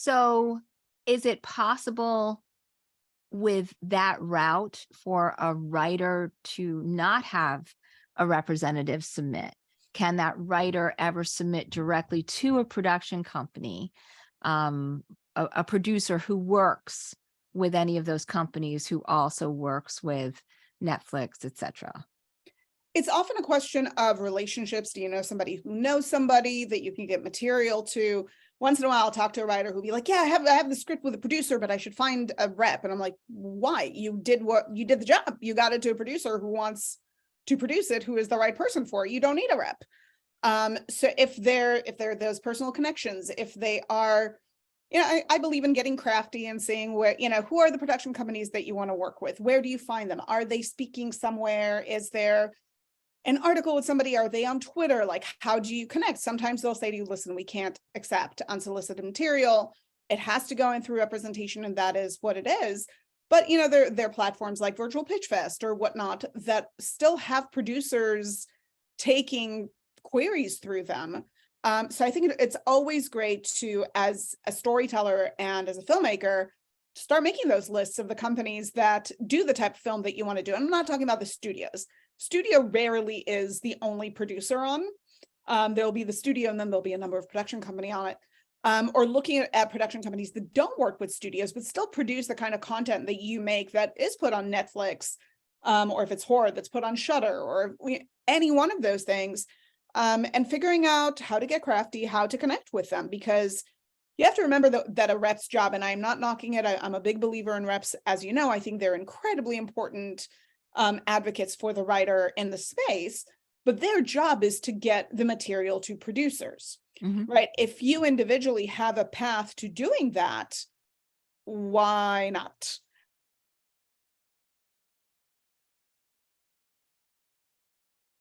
So is it possible with that route for a writer to not have a representative submit? Can that writer ever submit directly to a production company, a producer who works with any of those companies, who also works with Netflix, etc.? It's often a question of relationships. Do you know somebody who knows somebody that you can get material to? Once in a while, I'll talk to a writer who'll be like, yeah, I have the script with a producer, but I should find a rep. And I'm like, why? You did the job. You got it to a producer who wants to produce it, who is the right person for it. You don't need a rep. So if there are those personal connections, if they are, I believe in getting crafty and seeing where, who are the production companies that you want to work with? Where do you find them? Are they speaking somewhere? Is there an article with somebody? Are they on Twitter? Like, how do you connect? Sometimes they'll say to you, listen, we can't accept unsolicited material. It has to go in through representation, and that is what it is. But, there are platforms like Virtual Pitch Fest or whatnot that still have producers taking queries through them. So I think it's always great to, as a storyteller and as a filmmaker, start making those lists of the companies that do the type of film that you want to do. And I'm not talking about the studios. Studio rarely is the only producer on. There'll be the studio, and then there'll be a number of production company on it. Or looking at production companies that don't work with studios, but still produce the kind of content that you make that is put on Netflix, or if it's horror, that's put on Shudder, or any one of those things. And figuring out how to get crafty, how to connect with them, because you have to remember that a rep's job, and I'm not knocking it, I'm a big believer in reps, as you know. I think they're incredibly important advocates for the writer in the space, but their job is to get the material to producers, right? If you individually have a path to doing that, why not?